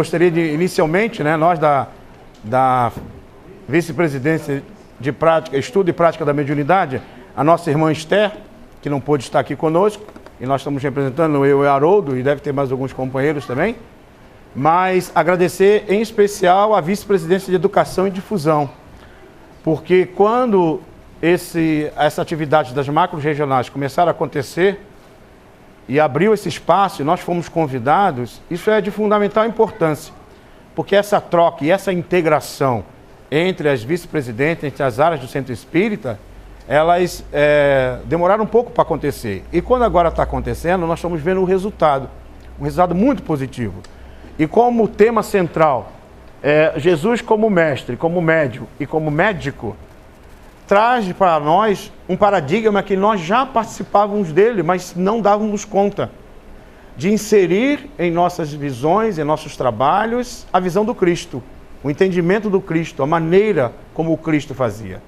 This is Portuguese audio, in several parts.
gostaria de, inicialmente, né, nós da Vice-Presidência de Prática, Estudo e Prática da Mediunidade, a nossa irmã Esther, que não pôde estar aqui conosco, e nós estamos representando, eu e Haroldo, e deve ter mais alguns companheiros também, mas agradecer em especial a Vice-Presidência de Educação e Difusão, porque quando essa atividade das macros regionais começaram a acontecer, e abriu esse espaço e nós fomos convidados, isso é de fundamental importância, porque essa troca e essa integração entre as vice-presidentes, entre as áreas do Centro Espírita, elas demoraram um pouco para acontecer. E quando agora está acontecendo, nós estamos vendo um resultado muito positivo. E como tema central, Jesus como mestre, como médium e como médico, traz para nós um paradigma que nós já participávamos dele, mas não dávamos conta de inserir em nossas visões, em nossos trabalhos, a visão do Cristo, o entendimento do Cristo, a maneira como o Cristo fazia.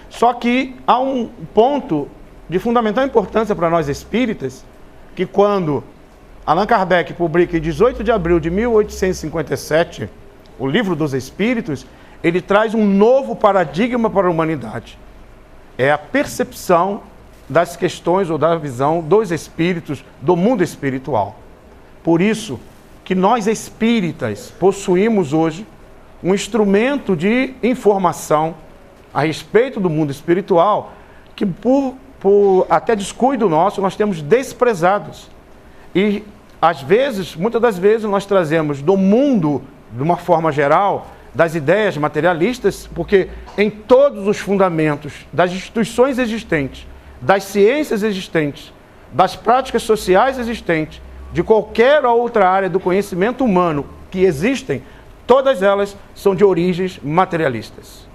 Só que há um ponto de fundamental importância para nós espíritas, que quando Allan Kardec publica em 18 de abril de 1857, o Livro dos Espíritos, ele traz um novo paradigma para a humanidade. É a percepção das questões ou da visão dos espíritos, do mundo espiritual. Por isso que nós espíritas possuímos hoje um instrumento de informação a respeito do mundo espiritual que por até descuido nosso nós temos desprezados. E às vezes, muitas das vezes nós trazemos do mundo, de uma forma geral, das ideias materialistas, porque em todos os fundamentos das instituições existentes, das ciências existentes, das práticas sociais existentes, de qualquer outra área do conhecimento humano que existem, todas elas são de origens materialistas.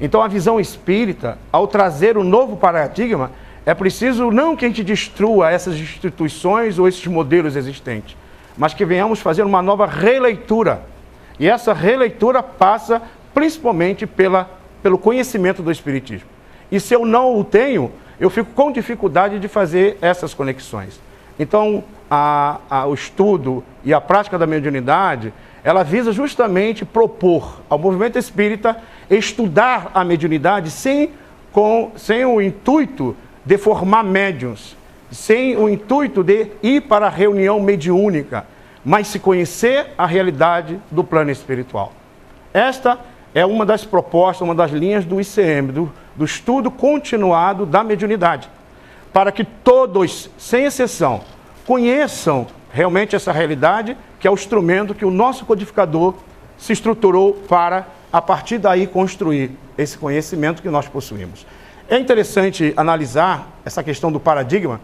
Então a visão espírita, ao trazer um novo paradigma, é preciso não que a gente destrua essas instituições ou esses modelos existentes, mas que venhamos fazer uma nova releitura. E essa releitura passa principalmente pelo conhecimento do Espiritismo. E se eu não o tenho, eu fico com dificuldade de fazer essas conexões. Então, o estudo e a prática da mediunidade, ela visa justamente propor ao movimento espírita estudar a mediunidade sem o intuito de formar médiuns, sem o intuito de ir para a reunião mediúnica, mas se conhecer a realidade do plano espiritual. Esta é uma das propostas, uma das linhas do ICM, do estudo continuado da mediunidade, para que todos, sem exceção, conheçam realmente essa realidade, que é o instrumento que o nosso codificador se estruturou para, a partir daí, construir esse conhecimento que nós possuímos. É interessante analisar essa questão do paradigma.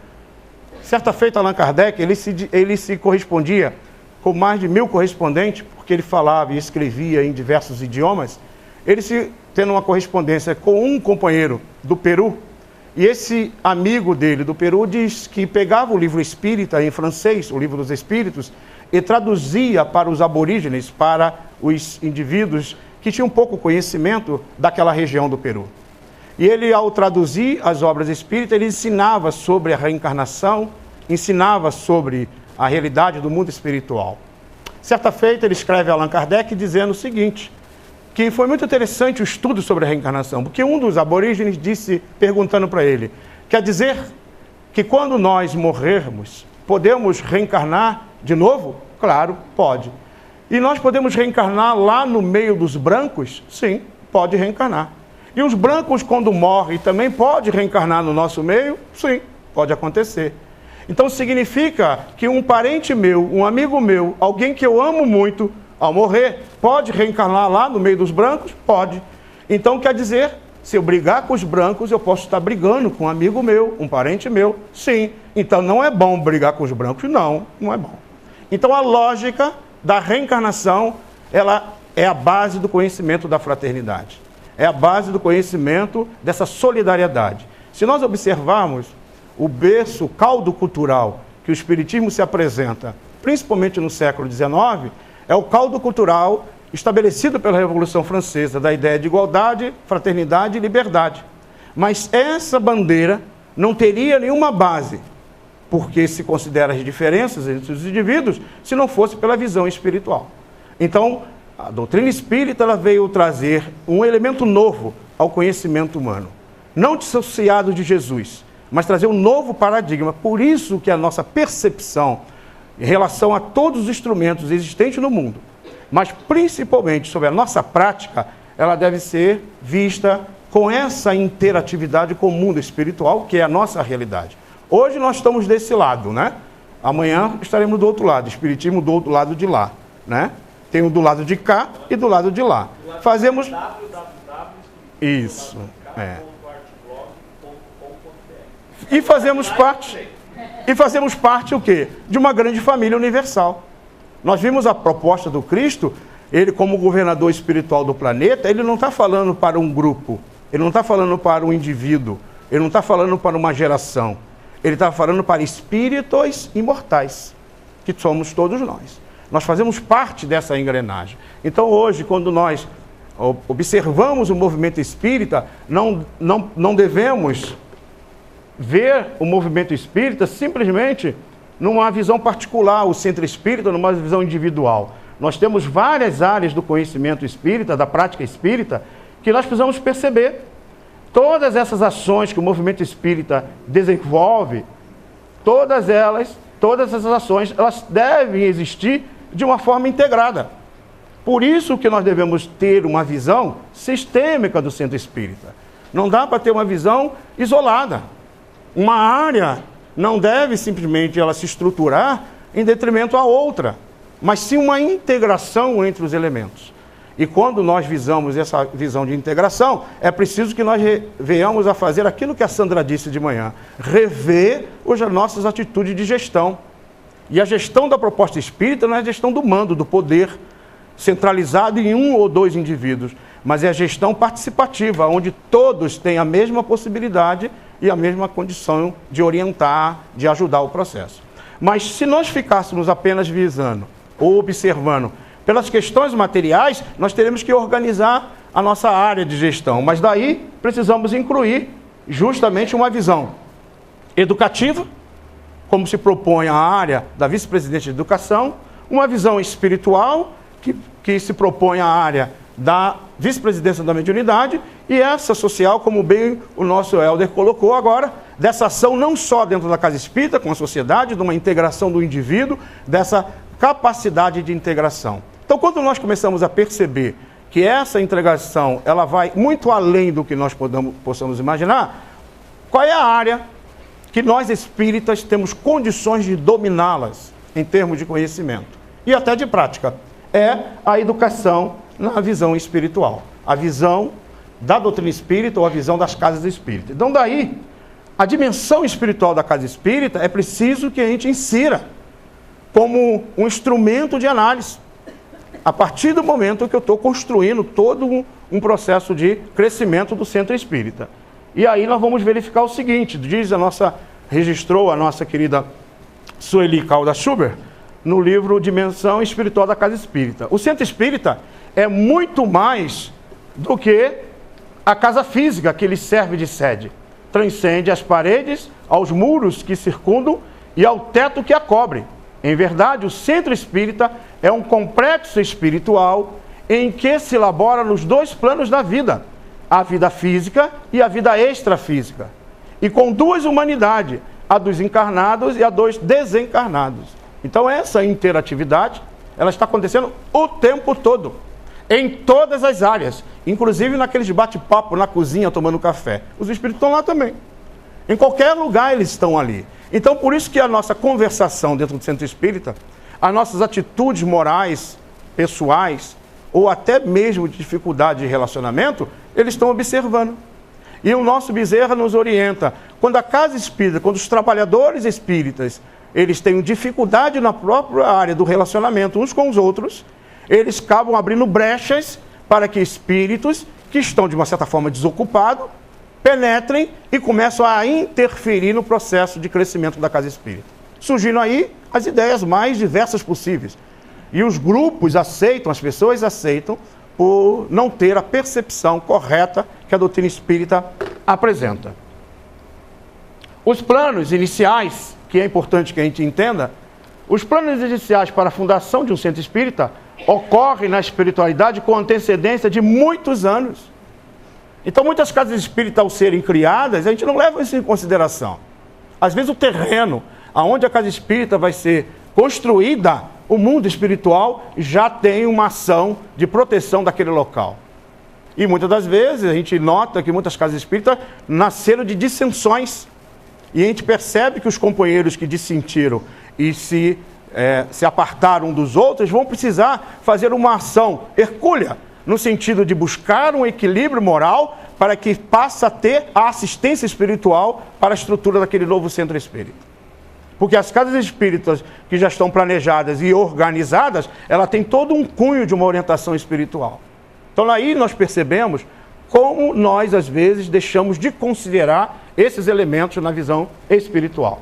Certa feita, Allan Kardec, ele se correspondia com mais de 1000 correspondentes, porque ele falava e escrevia em diversos idiomas, ele se tendo uma correspondência com um companheiro do Peru, e esse amigo dele do Peru diz que pegava o livro espírita em francês, o Livro dos Espíritos, e traduzia para os aborígenes, para os indivíduos que tinham pouco conhecimento daquela região do Peru. E ele, ao traduzir as obras espíritas, ele ensinava sobre a reencarnação, ensinava sobre a realidade do mundo espiritual. Certa feita, ele escreve a Allan Kardec dizendo o seguinte, que foi muito interessante o estudo sobre a reencarnação, porque um dos aborígenes disse, perguntando para ele, quer dizer que quando nós morrermos, podemos reencarnar de novo? Claro, pode. E nós podemos reencarnar lá no meio dos brancos? Sim, pode reencarnar. E os brancos, quando morrem, também pode reencarnar no nosso meio? Sim, pode acontecer. Então significa que um parente meu, um amigo meu, alguém que eu amo muito, ao morrer, pode reencarnar lá no meio dos brancos? Pode. Então quer dizer, se eu brigar com os brancos, eu posso estar brigando com um amigo meu, um parente meu? Sim. Então não é bom brigar com os brancos? Não, não é bom. Então a lógica da reencarnação, ela é a base do conhecimento da fraternidade. É a base do conhecimento dessa solidariedade. Se nós observarmos o berço, o caldo cultural que o Espiritismo se apresenta, principalmente no século XIX, é o caldo cultural estabelecido pela Revolução Francesa, da ideia de igualdade, fraternidade e liberdade. Mas essa bandeira não teria nenhuma base, porque se considera as diferenças entre os indivíduos, se não fosse pela visão espiritual. Então, a doutrina espírita ela veio trazer um elemento novo ao conhecimento humano. Não dissociado de Jesus, mas trazer um novo paradigma. Por isso que a nossa percepção em relação a todos os instrumentos existentes no mundo, mas principalmente sobre a nossa prática, ela deve ser vista com essa interatividade com o mundo espiritual, que é a nossa realidade. Hoje nós estamos desse lado, né? Amanhã estaremos do outro lado, espiritismo do outro lado de lá, né? Tem o do lado de cá e do lado de lá. Fazemos... Isso, E fazemos parte o quê? De uma grande família universal. Nós vimos a proposta do Cristo, ele como governador espiritual do planeta, ele não está falando para um grupo, ele não está falando para um indivíduo, ele não está falando para uma geração, ele está falando para espíritos imortais, que somos todos nós. Nós fazemos parte dessa engrenagem. Então hoje, quando nós observamos o movimento espírita, não devemos ver o movimento espírita simplesmente numa visão particular, o centro espírita, numa visão individual. Nós temos várias áreas do conhecimento espírita, da prática espírita, que nós precisamos perceber. Todas essas ações que o movimento espírita desenvolve, todas essas ações, elas devem existir de uma forma integrada. Por isso que nós devemos ter uma visão sistêmica do centro espírita. Não dá para ter uma visão isolada. Uma área não deve simplesmente ela se estruturar em detrimento à outra, mas sim uma integração entre os elementos. E quando nós visamos essa visão de integração, é preciso que nós venhamos a fazer aquilo que a Sandra disse de manhã, rever as nossas atitudes de gestão. E a gestão da proposta espírita não é a gestão do mando, do poder, centralizado em um ou dois indivíduos, mas é a gestão participativa, onde todos têm a mesma possibilidade e a mesma condição de orientar, de ajudar o processo. Mas se nós ficássemos apenas visando ou observando pelas questões materiais, nós teremos que organizar a nossa área de gestão. Mas daí precisamos incluir justamente uma visão educativa, como se propõe a área da vice-presidente de educação, uma visão espiritual, que se propõe a área da vice-presidência da mediunidade, e essa social, como bem o nosso Helder colocou agora, dessa ação não só dentro da casa espírita, com a sociedade, de uma integração do indivíduo, dessa capacidade de integração. Então, quando nós começamos a perceber que essa integração ela vai muito além do que nós possamos imaginar, qual é a área que nós espíritas temos condições de dominá-las em termos de conhecimento e até de prática? É a educação na visão espiritual, a visão da doutrina espírita ou a visão das casas espíritas. Então daí, a dimensão espiritual da casa espírita é preciso que a gente insira como um instrumento de análise, a partir do momento que eu estou construindo todo um processo de crescimento do centro espírita. E aí nós vamos verificar o seguinte, registrou a nossa querida Sueli Caldas Schubert, no livro Dimensão Espiritual da Casa Espírita. O centro espírita é muito mais do que a casa física que lhe serve de sede. Transcende as paredes, aos muros que circundam e ao teto que a cobre. Em verdade, o centro espírita é um complexo espiritual em que se elabora nos dois planos da vida, a vida física e a vida extrafísica, e com duas humanidades, a dos encarnados e a dos desencarnados. Então essa interatividade, ela está acontecendo o tempo todo, em todas as áreas, inclusive naqueles bate-papo na cozinha tomando café. Os espíritos estão lá também. Em qualquer lugar eles estão ali. Então por isso que a nossa conversação dentro do centro espírita, as nossas atitudes morais, pessoais, ou até mesmo de dificuldade de relacionamento, eles estão observando. E o nosso Bezerra nos orienta. Quando a casa espírita, quando os trabalhadores espíritas, eles têm dificuldade na própria área do relacionamento uns com os outros, eles acabam abrindo brechas para que espíritos que estão, de uma certa forma, desocupados, penetrem e começam a interferir no processo de crescimento da casa espírita. Surgindo aí as ideias mais diversas possíveis. E os grupos aceitam, as pessoas aceitam, por não ter a percepção correta que a doutrina espírita apresenta. Os planos iniciais, que é importante que a gente entenda, os planos iniciais para a fundação de um centro espírita ocorre na espiritualidade com antecedência de muitos anos. Então, muitas casas espíritas, ao serem criadas, a gente não leva isso em consideração. Às vezes, o terreno onde a casa espírita vai ser construída, o mundo espiritual já tem uma ação de proteção daquele local. E muitas das vezes a gente nota que muitas casas espíritas nasceram de dissensões. E a gente percebe que os companheiros que dissentiram e se apartaram um dos outros vão precisar fazer uma ação hercúlea, no sentido de buscar um equilíbrio moral para que passe a ter a assistência espiritual para a estrutura daquele novo centro espírita. Porque as casas espíritas que já estão planejadas e organizadas, ela tem todo um cunho de uma orientação espiritual. Então aí nós percebemos como nós, às vezes, deixamos de considerar esses elementos na visão espiritual.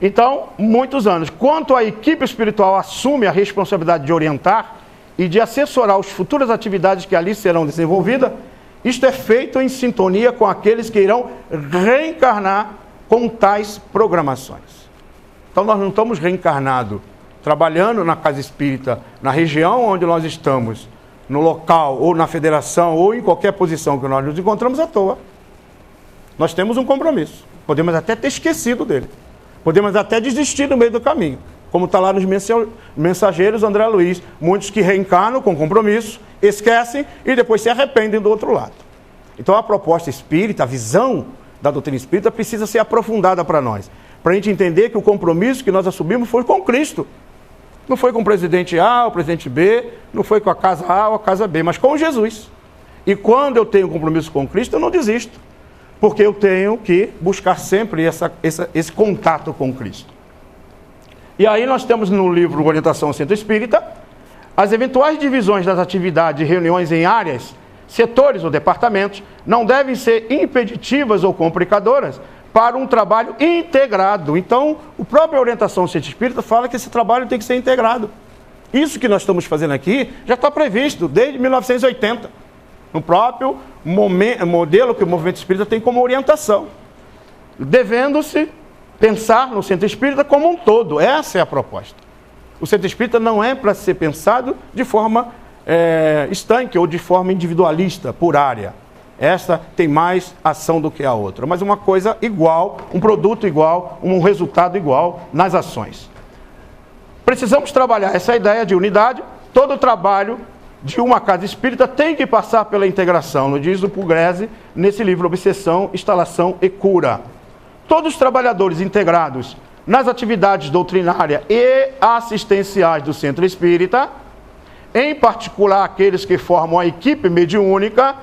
Então, muitos anos. Quanto a equipe espiritual assume a responsabilidade de orientar e de assessorar as futuras atividades que ali serão desenvolvidas, isto é feito em sintonia com aqueles que irão reencarnar com tais programações. Então nós não estamos reencarnados, trabalhando na casa espírita, na região onde nós estamos, no local, ou na federação, ou em qualquer posição que nós nos encontramos à toa. Nós temos um compromisso. Podemos até ter esquecido dele. Podemos até desistir no meio do caminho. Como está lá nos mensageiros André Luiz, muitos que reencarnam com compromisso, esquecem e depois se arrependem do outro lado. Então a proposta espírita, a visão da doutrina espírita precisa ser aprofundada para nós. Para a gente entender que o compromisso que nós assumimos foi com Cristo. Não foi com o presidente A, o presidente B, não foi com a casa A ou a casa B, mas com Jesus. E quando eu tenho compromisso com Cristo, eu não desisto. Porque eu tenho que buscar sempre esse contato com Cristo. E aí nós temos no livro Orientação ao Centro Espírita, as eventuais divisões das atividades e reuniões em áreas, setores ou departamentos, não devem ser impeditivas ou complicadoras para um trabalho integrado. Então, a própria Orientação ao Centro Espírita fala que esse trabalho tem que ser integrado. Isso que nós estamos fazendo aqui já está previsto desde 1980, no próprio modelo que o movimento espírita tem como orientação, devendo-se pensar no centro espírita como um todo. Essa é a proposta. O centro espírita não é para ser pensado de forma estanque ou de forma individualista, por área. Essa tem mais ação do que a outra, mas uma coisa igual, um produto igual, um resultado igual nas ações. Precisamos trabalhar essa ideia de unidade. Todo o trabalho de uma casa espírita tem que passar pela integração, nos diz o Pugliese nesse livro Obsessão, Instalação e Cura. Todos os trabalhadores integrados nas atividades doutrinárias e assistenciais do centro espírita, em particular aqueles que formam a equipe mediúnica,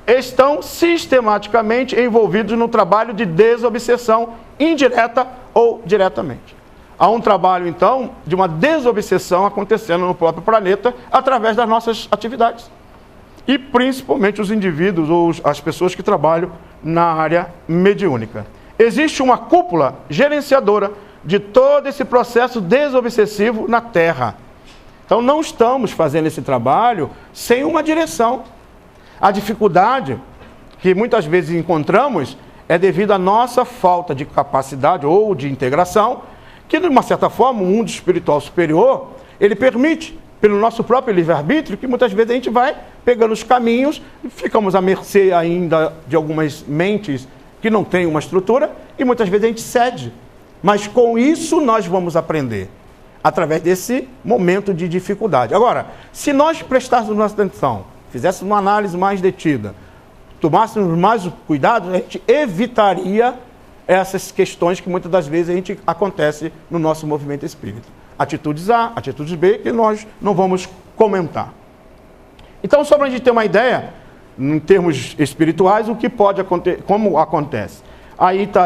estão sistematicamente envolvidos no trabalho de desobsessão, indireta ou diretamente. Há um trabalho, então, de uma desobsessão acontecendo no próprio planeta através das nossas atividades. E principalmente os indivíduos ou as pessoas que trabalham na área mediúnica. Existe uma cúpula gerenciadora de todo esse processo desobsessivo na Terra. Então não estamos fazendo esse trabalho sem uma direção. A dificuldade que muitas vezes encontramos é devido à nossa falta de capacidade ou de integração, que de uma certa forma o mundo espiritual superior, ele permite, pelo nosso próprio livre-arbítrio, que muitas vezes a gente vai pegando os caminhos e ficamos à mercê ainda de algumas mentes que não têm uma estrutura e muitas vezes a gente cede. Mas com isso nós vamos aprender, através desse momento de dificuldade. Agora, se nós prestássemos nossa atenção, fizéssemos uma análise mais detida, tomássemos mais cuidado, a gente evitaria essas questões que muitas das vezes acontece no nosso movimento espírita. Atitudes A, atitudes B, que nós não vamos comentar. Então, só para a gente ter uma ideia, em termos espirituais, o que pode acontecer, como acontece. Aí está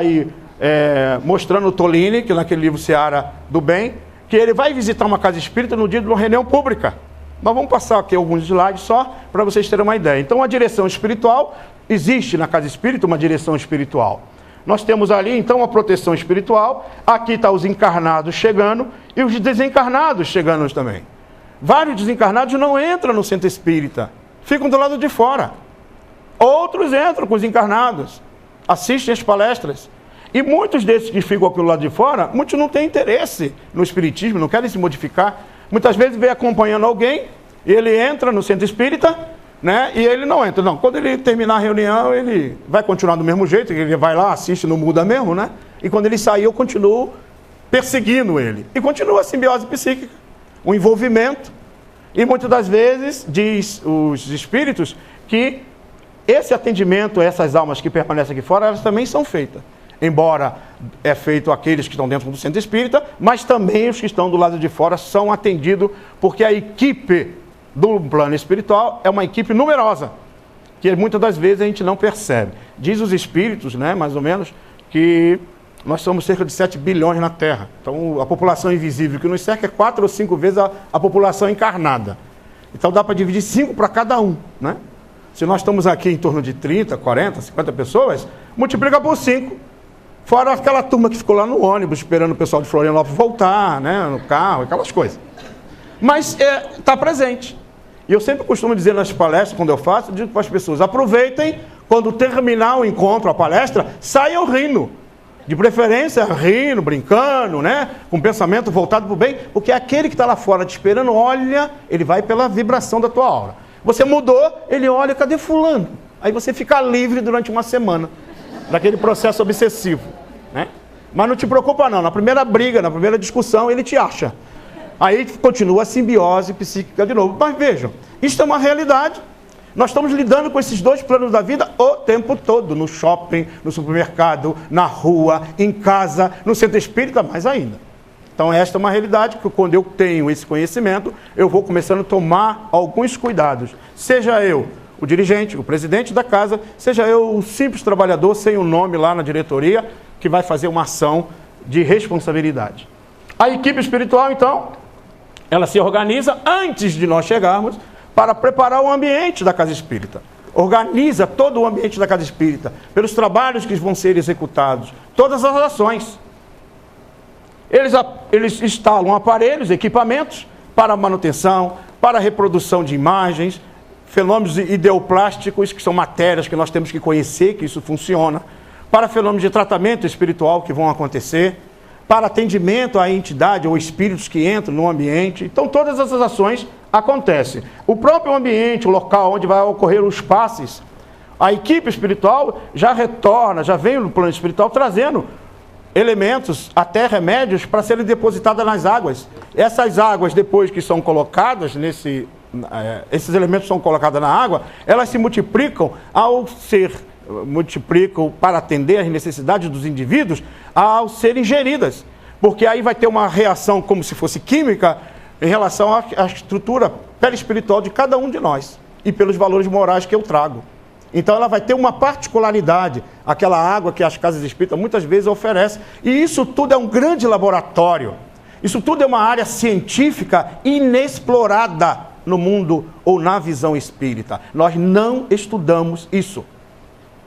mostrando o Tolini, que naquele livro Seara do Bem, que ele vai visitar uma casa espírita no dia de uma reunião pública. Nós vamos passar aqui alguns slides só para vocês terem uma ideia. Então, a direção espiritual, existe na casa espírita uma direção espiritual. Nós temos ali, então, a proteção espiritual. Aqui está os encarnados chegando e os desencarnados chegando também. Vários desencarnados não entram no centro espírita, ficam do lado de fora. Outros entram com os encarnados, assistem as palestras. E muitos desses que ficam aqui do lado de fora, muitos não têm interesse no espiritismo, não querem se modificar. Muitas vezes vem acompanhando alguém, E ele entra no centro espírita, né? E ele não entra. Não, quando ele terminar a reunião, ele vai continuar do mesmo jeito, ele vai lá, assiste, não muda mesmo, né? E quando ele sair, eu continuo perseguindo ele. E continua a simbiose psíquica, o envolvimento. E muitas das vezes, diz os espíritos, que esse atendimento a essas almas que permanecem aqui fora, elas também são feitas. Embora é feito aqueles que estão dentro do centro espírita, mas também os que estão do lado de fora são atendidos, porque a equipe do plano espiritual é uma equipe numerosa, que muitas das vezes a gente não percebe. Diz os espíritos, né, mais ou menos, que nós somos cerca de 7 bilhões na Terra. Então a população invisível que nos cerca é 4 ou 5 vezes a população encarnada. Então dá para dividir 5 para cada um, né? Se nós estamos aqui em torno de 30, 40, 50 pessoas, multiplica por 5. Fora aquela turma que ficou lá no ônibus, esperando o pessoal de Florianópolis voltar, né, no carro, aquelas coisas. Mas está presente. E eu sempre costumo dizer nas palestras, quando eu faço, eu digo para as pessoas, aproveitem, quando terminar o encontro, a palestra, saiam rindo. De preferência, rindo, brincando, né, com o pensamento voltado para o bem, porque aquele que está lá fora te esperando, olha, ele vai pela vibração da tua aura. Você mudou, ele olha, cadê fulano? Aí você fica livre durante uma semana daquele processo obsessivo, né? Mas não te preocupa não, na primeira briga, na primeira discussão, ele te acha. Aí continua a simbiose psíquica de novo. Mas vejam, isso é uma realidade. Nós estamos lidando com esses dois planos da vida o tempo todo, no shopping, no supermercado, na rua, em casa, no centro espírita, mais ainda. Então esta é uma realidade que quando eu tenho esse conhecimento, eu vou começando a tomar alguns cuidados. Seja eu o dirigente, o presidente da casa, seja eu um simples trabalhador sem o nome lá na diretoria, que vai fazer uma ação de responsabilidade. A equipe espiritual, então, ela se organiza antes de nós chegarmos para preparar o ambiente da casa espírita. Organiza todo o ambiente da casa espírita, pelos trabalhos que vão ser executados, todas as ações. Eles instalam aparelhos, equipamentos para manutenção, para reprodução de imagens, fenômenos ideoplásticos, que são matérias que nós temos que conhecer, que isso funciona, para fenômenos de tratamento espiritual que vão acontecer, para atendimento à entidade ou espíritos que entram no ambiente. Então todas essas ações acontecem. O próprio ambiente, o local onde vai ocorrer os passes, a equipe espiritual já retorna, já vem no plano espiritual trazendo elementos, até remédios, para serem depositados nas águas. Essas águas, depois que são colocadas esses elementos são colocados na água, elas se multiplicam multiplicam para atender às necessidades dos indivíduos ao serem ingeridas. Porque aí vai ter uma reação como se fosse química em relação à estrutura perispiritual de cada um de nós e pelos valores morais que eu trago. Então ela vai ter uma particularidade, aquela água que as casas espíritas muitas vezes oferecem. E isso tudo é um grande laboratório. Isso tudo é uma área científica inexplorada no mundo ou na visão espírita. Nós não estudamos isso.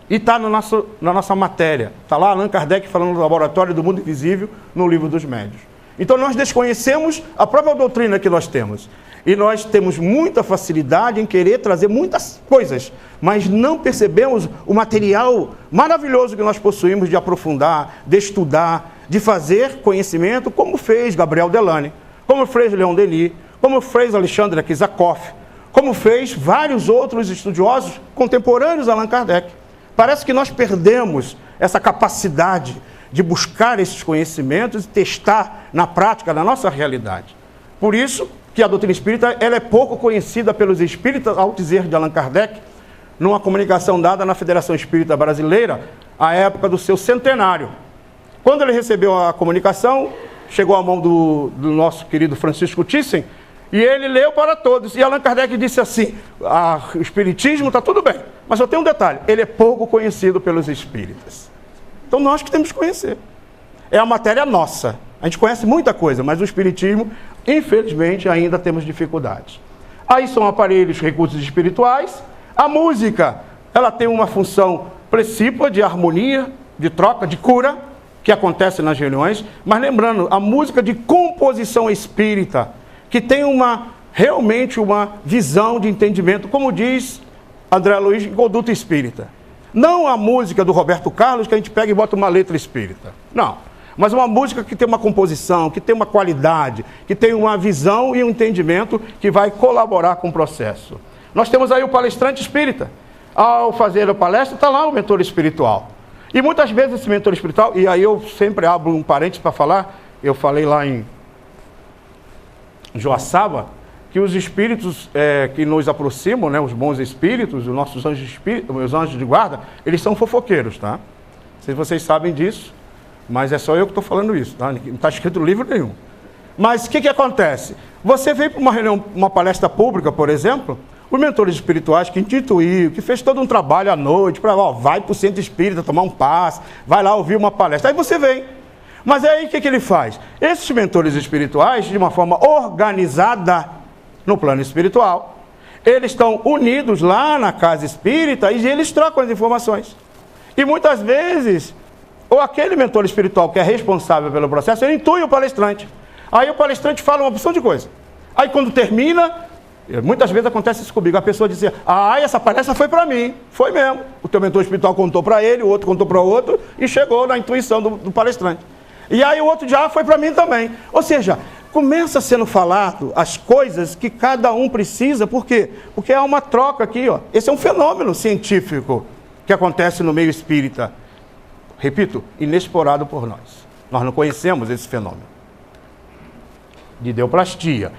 E está na nossa matéria. Está lá Allan Kardec falando do laboratório do mundo invisível no Livro dos Médiuns. Então nós desconhecemos a própria doutrina que nós temos. E nós temos muita facilidade em querer trazer muitas coisas, mas não percebemos o material maravilhoso que nós possuímos de aprofundar, de estudar, de fazer conhecimento, como fez Gabriel Delane, como fez Leon Denis, como fez Alexandre Kizakov, como fez vários outros estudiosos contemporâneos a Allan Kardec. Parece que nós perdemos essa capacidade de buscar esses conhecimentos e testar na prática, na nossa realidade. Por isso que a doutrina espírita ela é pouco conhecida pelos espíritas, ao dizer de Allan Kardec, numa comunicação dada na Federação Espírita Brasileira, à época do seu centenário. Quando ele recebeu a comunicação, chegou à mão do nosso querido Francisco Thyssen, e ele leu para todos. E Allan Kardec disse assim, o espiritismo está tudo bem, mas só tem um detalhe, ele é pouco conhecido pelos espíritas. Então nós que temos que conhecer. É a matéria nossa. A gente conhece muita coisa, mas o espiritismo, infelizmente, ainda temos dificuldades. Aí são aparelhos, recursos espirituais. A música, ela tem uma função precípua de harmonia, de troca, de cura, que acontece nas reuniões. Mas lembrando, a música de composição espírita, que tem realmente uma visão de entendimento, como diz André Luiz, em Conduta Espírita. Não a música do Roberto Carlos, que a gente pega e bota uma letra espírita. Não. mas uma música que tem uma composição, que tem uma qualidade, que tem uma visão e um entendimento que vai colaborar com o processo. Nós temos aí o palestrante espírita. Ao fazer a palestra, está lá o mentor espiritual. E muitas vezes esse mentor espiritual, e aí eu sempre abro um parênteses para falar, eu falei lá em Joaçaba, que os espíritos que nos aproximam, né, os bons espíritos, os nossos anjos espíritos, os anjos de guarda, eles são fofoqueiros, tá? Não sei se vocês sabem disso, mas é só eu que estou falando isso, tá? Não está escrito em livro nenhum. Mas o que acontece? Você veio para uma reunião, uma palestra pública, por exemplo, os mentores espirituais que instituiu, que fez todo um trabalho à noite, para vai para o centro espírita tomar um passe, vai lá ouvir uma palestra, aí você vem. Mas aí o que ele faz? Esses mentores espirituais, de uma forma organizada no plano espiritual, eles estão unidos lá na casa espírita e eles trocam as informações. E muitas vezes, ou aquele mentor espiritual que é responsável pelo processo, ele intui o palestrante. Aí o palestrante fala uma opção de coisa. Aí quando termina, muitas vezes acontece isso comigo, a pessoa diz assim, essa palestra foi para mim. Foi mesmo. O teu mentor espiritual contou para ele, o outro contou para o outro, e chegou na intuição do palestrante. E aí o outro já foi para mim também. Ou seja, começa sendo falado as coisas que cada um precisa. Por quê? Porque há uma troca aqui, ó. Esse é um fenômeno científico que acontece no meio espírita. Repito, inexplorado por nós. Nós não conhecemos esse fenômeno de ideoplastia.